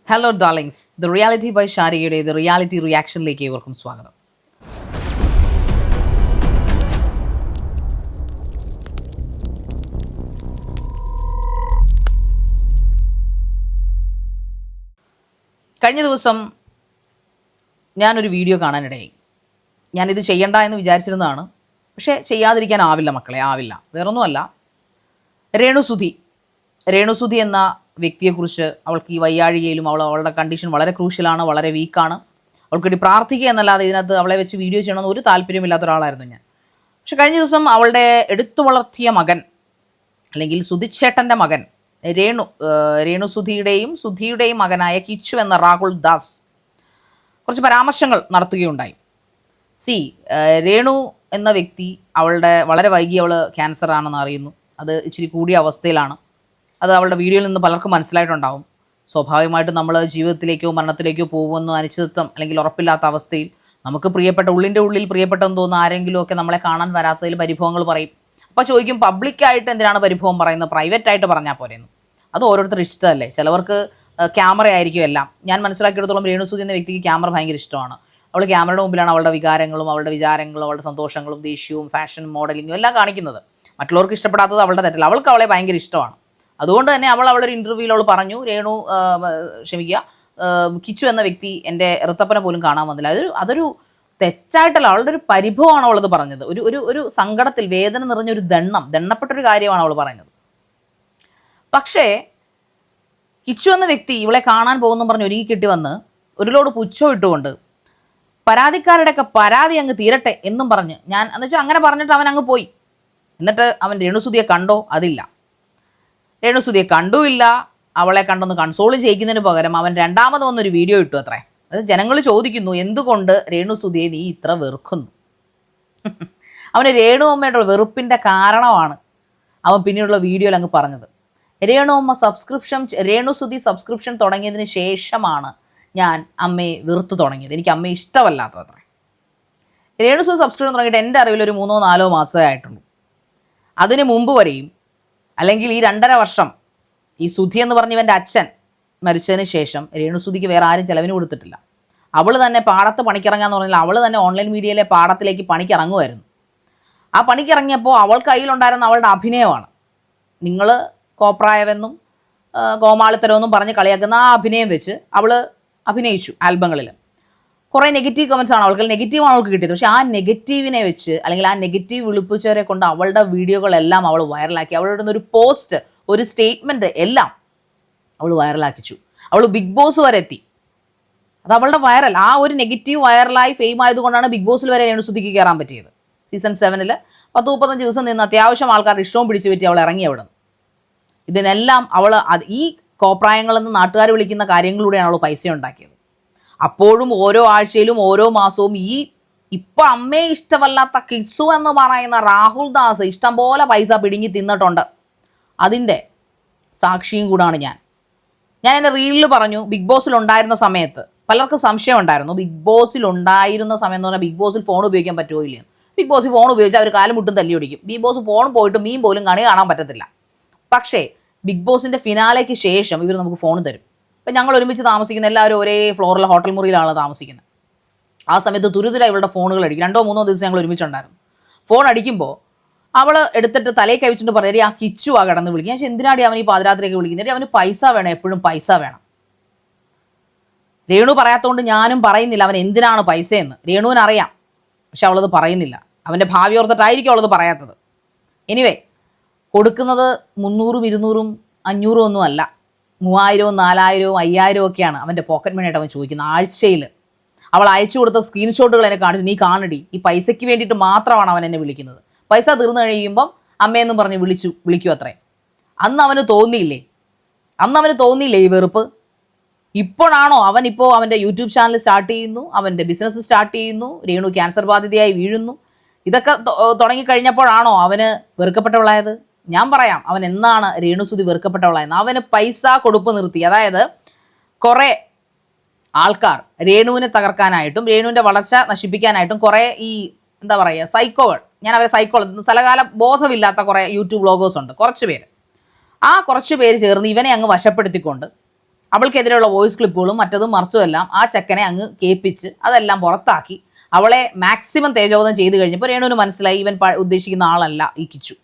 Hello darlings, the reality by ഷാരികയുടെ the reality റിയാക്ഷനിലേക്ക് ഏവർക്കും സ്വാഗതം. കഴിഞ്ഞ ദിവസം ഞാനൊരു വീഡിയോ കാണാനിടയായി. ഞാനിത് ചെയ്യണ്ട എന്ന് വിചാരിച്ചിരുന്നതാണ്, പക്ഷേ ചെയ്യാതിരിക്കാനാവില്ല മക്കളെ, ആവില്ല. വേറൊന്നുമല്ല, രേണുസുധി എന്ന വ്യക്തിയെക്കുറിച്ച്, അവൾക്ക് ഈ വയ്യാഴികയിലും അവളുടെ കണ്ടീഷൻ വളരെ ക്രൂഷ്യലാണ്, വളരെ വീക്കാണ്. അവൾക്ക് വേണ്ടി പ്രാർത്ഥിക്കുക എന്നല്ലാതെ ഇതിനകത്ത് അവളെ വെച്ച് വീഡിയോ ചെയ്യണമെന്ന് ഒരു താല്പര്യമില്ലാത്ത ഒരാളായിരുന്നു ഞാൻ. പക്ഷെ കഴിഞ്ഞ ദിവസം അവളുടെ എടുത്തു വളർത്തിയ മകൻ, അല്ലെങ്കിൽ സുധിച്ചേട്ടൻ്റെ മകൻ സുധിയുടെയും മകനായ കിച്ചു എന്ന രാഹുൽ ദാസ് കുറച്ച് പരാമർശങ്ങൾ നടത്തുകയുണ്ടായി. രേണു എന്ന വ്യക്തി, വളരെ വൈകി അവൾ ക്യാൻസർ ആണെന്ന് അറിയുന്നു. അത് ഇച്ചിരി കൂടിയ അവസ്ഥയിലാണ്. അത് അവളുടെ വീഡിയോയിൽ നിന്ന് പലർക്കും മനസ്സിലായിട്ടുണ്ടാവും. സ്വാഭാവികമായിട്ടും നമ്മൾ ജീവിതത്തിലേക്കോ മരണത്തിലേക്കോ പോകുമെന്നോ അനിശ്ചിതത്വം അല്ലെങ്കിൽ ഉറപ്പില്ലാത്ത അവസ്ഥയിൽ നമുക്ക് ഉള്ളിൻ്റെ ഉള്ളിൽ പ്രിയപ്പെട്ടെന്ന് തോന്നുന്ന ആരെങ്കിലുമൊക്കെ നമ്മളെ കാണാൻ വരാത്തതിൽ പരിഭവങ്ങൾ പറയും. അപ്പോൾ ചോദിക്കും, പബ്ലിക്കായിട്ട് എന്തിനാണ് പരിഭവം പറയുന്നത്, പ്രൈവറ്റായിട്ട് പറഞ്ഞാൽ പോരെയെന്ന്. അത് ഓരോരുത്തർ ഇഷ്ടമല്ലേ. ചിലവർക്ക് ക്യാമറ ആയിരിക്കും എല്ലാം. ഞാൻ മനസ്സിലാക്കിയെടുത്തോളം രേണുസുധി എന്ന വ്യക്തിക്ക് ക്യാമറ ഭയങ്കര ഇഷ്ടമാണ്. അവൾ ക്യാമറയുടെ മുമ്പിലാണ് അവളുടെ വികാരങ്ങളും അവളുടെ വിചാരങ്ങളും അവളുടെ സന്തോഷങ്ങളും ദേഷ്യവും ഫാഷൻ മോഡലിങ്ങും എല്ലാം കാണിക്കുന്നത്. മറ്റുള്ളവർക്ക് ഇഷ്ടപ്പെടാത്തത് അവളുടെ തെറ്റല്ല. അവൾക്ക് അവളെ ഭയങ്കര ഇഷ്ടമാണ്. അതുകൊണ്ട് തന്നെ അവളൊരു ഇൻ്റർവ്യൂവിൽ അവൾ പറഞ്ഞു, കിച്ചു എന്ന വ്യക്തി എൻ്റെ ഋത്തപ്പനെ പോലും കാണാൻ വന്നില്ല. അതൊരു തെറ്റായിട്ടല്ല, അവളുടെ ഒരു പരിഭവമാണ് അവളത് പറഞ്ഞത്. ഒരു സങ്കടത്തിൽ വേദന നിറഞ്ഞൊരു ദണ്ണപ്പെട്ടൊരു കാര്യമാണ് അവൾ പറഞ്ഞത്. പക്ഷേ കിച്ചു എന്ന വ്യക്തി ഇവളെ കാണാൻ പോകുന്നു പറഞ്ഞ് ഒരുങ്ങി കെട്ടി വന്ന് ഒരു ലോഡ് പുച്ഛം ഇട്ടുകൊണ്ട് പരാതിക്കാരുടെയൊക്കെ പരാതി അങ്ങ് തീരട്ടെ എന്നും പറഞ്ഞ്, ഞാൻ എന്നുവെച്ചാൽ അങ്ങനെ പറഞ്ഞിട്ട് അവൻ അങ്ങ് പോയി. എന്നിട്ട് അവൻ രേണുസുധിയെ കണ്ടോ? അതില്ല. രേണുസുധിയെ കണ്ടുമില്ല. അവളെ കണ്ടൊന്ന് കൺസോൾ ചെയ്യിക്കുന്നതിന് പകരം അവൻ രണ്ടാമത് വന്നൊരു വീഡിയോ ഇട്ടു അത്രേ. അത് ജനങ്ങൾ ചോദിക്കുന്നു, എന്തുകൊണ്ട് രേണുസുധിയെ നീ ഇത്ര വെറുക്കുന്നു? അവന് രേണു അമ്മയുടെ വെറുപ്പിൻ്റെ കാരണമാണ് അവൻ പിന്നീടുള്ള വീഡിയോയിൽ അങ്ങ് പറഞ്ഞത്. രേണുസുധി സബ്സ്ക്രിപ്ഷൻ തുടങ്ങിയതിന് ശേഷമാണ് ഞാൻ അമ്മയെ വെറുത്തു തുടങ്ങിയത്, എനിക്ക് അമ്മയെ ഇഷ്ടമല്ലാത്തത് അത്രേ. രേണുസുധി സബ്സ്ക്രിപ്ഷൻ തുടങ്ങിയിട്ട് എൻ്റെ അറിവിൽ ഒരു 3-4 മാസമേ ആയിട്ടുള്ളൂ. അതിന് മുമ്പ് വരെയും, അല്ലെങ്കിൽ ഈ 2.5 വർഷം ഈ സുധി എന്ന് പറഞ്ഞ ഇവൻ്റെ അച്ഛൻ മരിച്ചതിന് ശേഷം രേണുസുധിക്ക് വേറെ ആരും ചിലവിന് കൊടുത്തിട്ടില്ല. അവൾ തന്നെ പാടത്ത് പണിക്കിറങ്ങാന്ന് പറഞ്ഞാൽ അവൾ തന്നെ ഓൺലൈൻ മീഡിയയിലെ പാടത്തിലേക്ക് പണിക്കിറങ്ങുമായിരുന്നു. ആ പണിക്കിറങ്ങിയപ്പോൾ അവൾ കയ്യിലുണ്ടായിരുന്ന അവളുടെ അഭിനയമാണ്. നിങ്ങൾ കോപ്രായവെന്നും കോമാളിത്തരമെന്നും പറഞ്ഞ് കളിയാക്കുന്ന ആ അഭിനയം വെച്ച് അവൾ അഭിനയിച്ചു ആൽബങ്ങളിൽ. കുറേ നെഗറ്റീവ് കമൻസ് ആണ് അവൾക്ക്, നെഗറ്റീവാണ് അവൾക്ക് കിട്ടിയത്. പക്ഷേ ആ നെഗറ്റീവിനെ വെച്ച്, അല്ലെങ്കിൽ ആ നെഗറ്റീവ് വിളിപ്പിച്ചവരെ കൊണ്ട് അവളുടെ വീഡിയോകളെല്ലാം അവൾ വൈറലാക്കി. അവളുടെ ഒരു പോസ്റ്റ്, ഒരു സ്റ്റേറ്റ്മെൻറ്റ് എല്ലാം അവൾ വൈറലാക്കിച്ചു. അവൾ ബിഗ് ബോസ് വരെ എത്തി. അത് അവളുടെ വൈറൽ, ആ ഒരു നെഗറ്റീവ് വൈറലായി ഫെയിം ആയതുകൊണ്ടാണ് ബിഗ് ബോസിൽ വരെ രേണുസുധിക്ക് കയറാൻ പറ്റിയത്. സീസൺ 7 10-35 ദിവസം നിന്ന് അത്യാവശ്യം ആൾക്കാരുടെ ഇഷ്ടവും പിടിച്ചു പറ്റി അവൾ ഇറങ്ങി അവിടെ നിന്ന്. ഇതിനെല്ലാം അവൾ ഈ കോപ്രായങ്ങളെന്ന് നാട്ടുകാർ വിളിക്കുന്ന കാര്യങ്ങളിലൂടെയാണ് അവൾ പൈസ ഉണ്ടാക്കിയത്. അപ്പോഴും ഓരോ ആഴ്ചയിലും ഓരോ മാസവും ഇപ്പം അമ്മയെ ഇഷ്ടമല്ലാത്ത കിച്ചു എന്ന് പറയുന്ന രാഹുൽ ദാസ് ഇഷ്ടംപോലെ പൈസ പിടുങ്ങി തിന്നിട്ടുണ്ട്. അതിൻ്റെ സാക്ഷിയും കൂടാണ് ഞാൻ എൻ്റെ റീലിൽ പറഞ്ഞു. ബിഗ് ബോസിലുണ്ടായിരുന്ന സമയത്ത് പലർക്കും സംശയം ഉണ്ടായിരുന്നു, ബിഗ് ബോസിലുണ്ടായിരുന്ന സമയം എന്ന് പറഞ്ഞാൽ ബിഗ് ബോസിൽ ഫോൺ ഉപയോഗിക്കാൻ പറ്റുമോ ഇല്ല. ബിഗ് ബോസിൽ ഫോൺ ഉപയോഗിച്ചാൽ അവർ കാലും മുട്ടും തല്ലി ഒടിക്കും. ബിഗ് ബോസ് ഫോൺ പോയിട്ട് മീൻ പോലും കാണാൻ പറ്റത്തില്ല. പക്ഷേ ബിഗ് ബോസിൻ്റെ ഫിനാലേക്ക് ശേഷം ഇവർ നമുക്ക് ഫോൺ തരും. ഇപ്പം ഞങ്ങൾ ഒരുമിച്ച് താമസിക്കുന്ന എല്ലാവരും ഒരേ ഫ്ലോറിലെ ഹോട്ടൽ മുറിയിലാണ് താമസിക്കുന്നത്. ആ സമയത്ത് തുരുതുര ഇവളുടെ ഫോണുകൾ അടിക്കും. 2-3 ദിവസം ഞങ്ങൾ ഒരുമിച്ചുണ്ടായിരുന്നു. ഫോൺ അടിക്കുമ്പോൾ അവൾ എടുത്തിട്ട് തലയിൽ കവിച്ചിട്ട് പറഞ്ഞാൽ ആ കിച്ചു ആ കിടന്ന് വിളിക്കും. ഞാൻ എന്തിനാടി അവൻ ഈ പാതിരാത്രിയൊക്കെ വിളിക്കുന്നത്? അവന് പൈസ വേണം, എപ്പോഴും പൈസ വേണം. രേണു പറയാത്തതുകൊണ്ട് ഞാനും പറയുന്നില്ല അവൻ എന്തിനാണ് പൈസയെന്ന്. രേണുവിനറിയാം, പക്ഷെ അവളത് പറയുന്നില്ല. അവൻ്റെ ഭാവി ഓർത്തിട്ടായിരിക്കും അവളത് പറയാത്തത്. എനിവേ, കൊടുക്കുന്നത് 300, 200, 500 ഒന്നും അല്ല, 3000, 4000, 5000 ഒക്കെയാണ് അവൻ്റെ പോക്കറ്റ് മണിയായിട്ട് അവൻ ചോദിക്കുന്നത് ആഴ്ചയിൽ. അവൾ അയച്ചു കൊടുത്ത സ്ക്രീൻഷോട്ടുകൾ എന്നെ കാണിച്ചു, നീ കാണടി, ഈ പൈസയ്ക്ക് വേണ്ടിയിട്ട് മാത്രമാണ് അവൻ എന്നെ വിളിക്കുന്നത്. പൈസ തീർന്നു കഴിയുമ്പം അമ്മയെന്നും പറഞ്ഞ് വിളിക്കും അത്രേ. അന്ന് അവന് തോന്നിയില്ലേ ഈ വെറുപ്പ്? ഇപ്പോഴാണോ അവൻ്റെ യൂട്യൂബ് ചാനൽ സ്റ്റാർട്ട് ചെയ്യുന്നു, അവൻ്റെ ബിസിനസ് സ്റ്റാർട്ട് ചെയ്യുന്നു, രേണു ക്യാൻസർ ബാധിതയായി വീഴുന്നു, ഇതൊക്കെ തുടങ്ങിക്കഴിഞ്ഞപ്പോഴാണോ അവന് വെറുക്കപ്പെട്ടവളായത്? ഞാൻ പറയാം അവൻ എന്നാണ് രേണുസുധി വെറുക്കപ്പെട്ടവളായെന്ന്. അവന് പൈസ കൊടുപ്പ് നിർത്തി. അതായത് കുറേ ആൾക്കാർ രേണുവിനെ തകർക്കാനായിട്ടും രേണുവിൻ്റെ വളർച്ച നശിപ്പിക്കാനായിട്ടും കുറേ സൈക്കോകൾ, ഞാൻ അവരെ സ്ഥലകാല ബോധമില്ലാത്ത കുറേ യൂട്യൂബ് വ്ളോഗേഴ്സ് ഉണ്ട്, കുറച്ച് പേര്. ആ കുറച്ച് പേര് ചേർന്ന് ഇവനെ അങ്ങ് വശപ്പെടുത്തിക്കൊണ്ട് അവൾക്കെതിരെയുള്ള വോയിസ് ക്ലിപ്പുകളും മറ്റതും മറിച്ചും എല്ലാം ആ ചെക്കനെ അങ്ങ് കേൾപ്പിച്ച് അതെല്ലാം പുറത്താക്കി അവളെ മാക്സിമം തേജോവധം ചെയ്ത് കഴിഞ്ഞപ്പോൾ രേണുവിന് മനസ്സിലായി ഇവൻ ഉദ്ദേശിക്കുന്ന ആളല്ല ഈ കിച്ചു.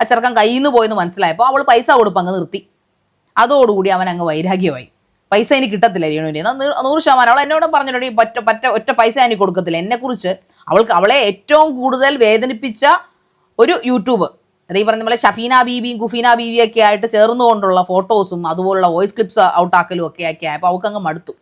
ആ ചെറുക്കൻ കയ്യിൽ നിന്ന് പോയെന്ന് മനസ്സിലായപ്പോൾ അവൾ പൈസ കൊടുപ്പം അങ്ങ് നിർത്തി. അതോടുകൂടി അവൻ അങ്ങ് വൈരാഗ്യമായി. പൈസ എനിക്ക് കിട്ടത്തില്ല രേണുവിൻ്റെ 100%. അവൾ എന്നോട് പറഞ്ഞിട്ടുണ്ട് ഒറ്റ പൈസ എനിക്ക് കൊടുക്കത്തില്ല. എന്നെക്കുറിച്ച് അവളെ ഏറ്റവും കൂടുതൽ വേദനിപ്പിച്ച ഒരു യൂട്യൂബ്, അതീ പറഞ്ഞ പോലെ ഷഫീന ബീബിയും കുഫീന ബീവിയും ഒക്കെ ആയിട്ട് ചേർന്നുകൊണ്ടുള്ള ഫോട്ടോസും അതുപോലുള്ള വോയിസ് ക്ലിപ്സ് ഔട്ടാക്കലും ഒക്കെ ആയപ്പോൾ അവൾക്കങ്ങ് മടുത്തു.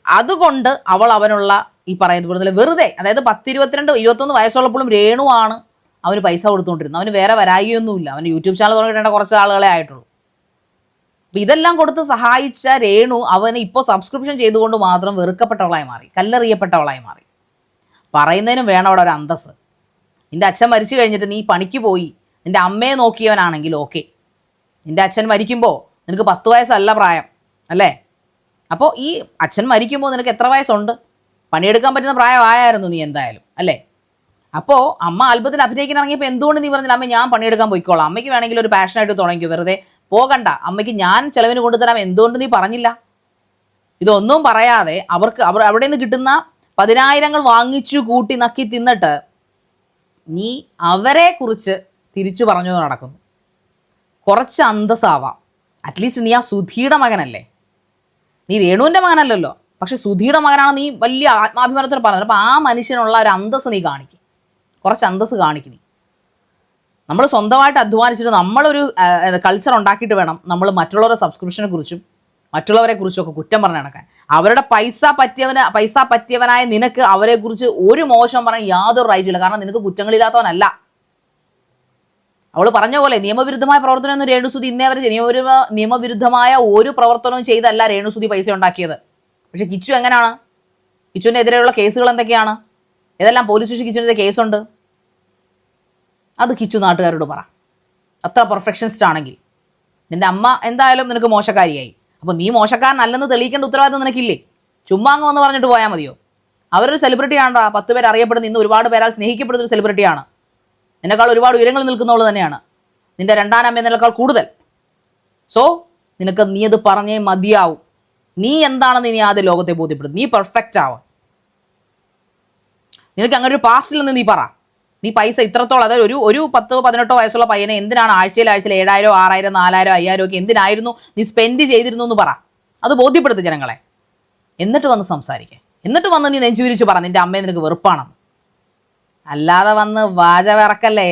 അതുകൊണ്ട് അവൾ അവനുള്ള ഈ പറയുന്ന വെറുതെ, അതായത് 22-21 വയസ്സുള്ളപ്പോഴും രേണുവാണ് അവന് പൈസ കൊടുത്തുകൊണ്ടിരുന്നത്. അവന് വേറെ വരായിയൊന്നുമില്ല. അവന് യൂട്യൂബ് ചാനൽ തുടങ്ങിയിട്ടേണ്ട കുറച്ച് ആളുകളെ ആയിട്ടുള്ളൂ. അപ്പം ഇതെല്ലാം കൊടുത്ത് സഹായിച്ച രേണു അവന് ഇപ്പോൾ സബ്സ്ക്രിപ്ഷൻ ചെയ്തുകൊണ്ട് മാത്രം വെറുക്കപ്പെട്ടവളായി മാറി, കല്ലെറിയപ്പെട്ടവളായി മാറി. പറയുന്നതിനും വേണം അവിടെ ഒരു അന്തസ്സ്. നിൻ്റെ അച്ഛൻ മരിച്ചു കഴിഞ്ഞിട്ട് നീ പണിക്ക് പോയി നിൻ്റെ അമ്മയെ നോക്കിയവനാണെങ്കിൽ ഓക്കെ. നിൻ്റെ അച്ഛൻ മരിക്കുമ്പോൾ നിനക്ക് 10 വയസ്സല്ല പ്രായം അല്ലേ? അപ്പോൾ ഈ അച്ഛൻ മരിക്കുമ്പോൾ നിനക്ക് എത്ര വയസ്സുണ്ട്? പണിയെടുക്കാൻ പറ്റുന്ന പ്രായമായിരുന്നു നീ എന്തായാലും അല്ലേ? അപ്പോൾ അമ്മ ആൽബത്തിൽ അഭിനയിക്കാൻ ഇറങ്ങിയപ്പോൾ എന്തുകൊണ്ട് നീ പറഞ്ഞില്ല അമ്മ ഞാൻ പണിയെടുക്കാൻ പോയിക്കോളാം, അമ്മയ്ക്ക് വേണമെങ്കിൽ ഒരു പാഷനായിട്ട് തുടങ്ങിക്കോ, വെറുതെ പോകണ്ട, അമ്മയ്ക്ക് ഞാൻ ചിലവിന് കൊണ്ടുതരാം, എന്തുകൊണ്ട് നീ പറഞ്ഞില്ല? ഇതൊന്നും പറയാതെ അവർ അവിടെ നിന്ന് കിട്ടുന്ന 10,000 വാങ്ങിച്ചു കൂട്ടി നക്കി തിന്നിട്ട് നീ അവരെ കുറിച്ച് തിരിച്ചു പറഞ്ഞു നടക്കുന്നു. കുറച്ച് അന്തസ്സാവാം. അറ്റ്ലീസ്റ്റ് നീ ആ സുധിയുടെ മകനല്ലേ, നീ രേണുവിൻ്റെ മകനല്ലല്ലോ, പക്ഷെ സുധിയുടെ മകനാണ്. നീ വലിയ ആത്മാഭിമാനത്തിൽ പറഞ്ഞത്. അപ്പോൾ ആ മനുഷ്യനുള്ള ഒരു അന്തസ്സ് നീ കാണിക്കും, കുറച്ച് അന്തസ്സ് കാണിക്കും. നീ നമ്മൾ സ്വന്തമായിട്ട് അധ്വാനിച്ചിട്ട് നമ്മളൊരു കൾച്ചർ ഉണ്ടാക്കിയിട്ട് വേണം നമ്മൾ മറ്റുള്ളവരുടെ സബ്സ്ക്രിപ്ഷനെ കുറിച്ചും മറ്റുള്ളവരെ കുറിച്ചും ഒക്കെ കുറ്റം പറഞ്ഞ് നടക്കാൻ. അവരുടെ പൈസ പറ്റിയവനായ നിനക്ക് അവരെക്കുറിച്ച് ഒരു മോശം പറയാൻ യാതൊരു റൈറ്റില്ല. കാരണം നിനക്ക് കുറ്റങ്ങളില്ലാത്തവനല്ല. അവൾ പറഞ്ഞ പോലെ നിയമവിരുദ്ധമായ പ്രവർത്തനമൊന്നും രേണുസുതി ഇന്നേ വരെ നിയമവിരുദ്ധമായ ഒരു പ്രവർത്തനവും ചെയ്തല്ല രേണുസുതി പൈസ ഉണ്ടാക്കിയത്. പക്ഷെ കിച്ചു എങ്ങനെയാണ്? കിച്ചുവിൻ്റെ എതിരെയുള്ള കേസുകൾ എന്തൊക്കെയാണ്? ഏതെല്ലാം പോലീസ് സ്റ്റേഷൻ കിച്ചുവിൻ്റെ കേസുണ്ട്? അത് കിച്ചു നാട്ടുകാരോട് പറ. അത്ര പെർഫെക്ഷനിസ്റ്റ് ആണെങ്കിൽ നിൻ്റെ അമ്മ എന്തായാലും നിനക്ക് മോശക്കാരിയായി. അപ്പോൾ നീ മോശക്കാരനല്ലെന്ന് തെളിയിക്കേണ്ട ഉത്തരവാദിത്തം നിനക്കില്ലേ? ചുമ്മാ അങ്ങ് വന്ന് പറഞ്ഞിട്ട് പോയാൽ മതിയോ? അവരൊരു സെലിബ്രിറ്റിയാണ്ടാ, 10 പേർ അറിയപ്പെടുന്ന, ഇന്ന് ഒരുപാട് പേരാൽ സ്നേഹിക്കപ്പെടുന്ന ഒരു സെലിബ്രിറ്റിയാണ്. നിന്നെക്കാൾ ഒരുപാട് ഉയരങ്ങളിൽ നിൽക്കുന്നവൾ തന്നെയാണ്. നിൻ്റെ രണ്ടാം അമ്മ എന്നതിനേക്കാൾ കൂടുതൽ. സോ നീ അത് പറഞ്ഞേ മതിയാവും. നീ എന്താണെന്ന് നീ ആദ്യം ലോകത്തെ ബോധ്യപ്പെടും. നീ പെർഫെക്റ്റ് ആവാം. നിനക്ക് അങ്ങനെ ഒരു പാസ്റ്റിൽ നിന്ന് നീ പറ. നീ പൈസ ഇത്രത്തോളം, അതായത് ഒരു 10-18 വയസ്സുള്ള പയ്യനെ എന്തിനാണ് ആഴ്ചയിൽ 7,000, 6,000, 4,000, 5,000 ഒക്കെ എന്തിനായിരുന്നു നീ സ്പെൻഡ് ചെയ്തിരുന്നു എന്ന് പറ. അത് ബോധ്യപ്പെടുത്തും ജനങ്ങളെ. എന്നിട്ട് വന്ന് സംസാരിക്കുക. എന്നിട്ട് വന്ന് നീ നെഞ്ചുവിരിച്ച് പറ നിൻ്റെ അമ്മയെ നിനക്ക് വെറുപ്പാണെന്ന്. അല്ലാതെ വന്ന് വാചവിറക്കല്ലേ.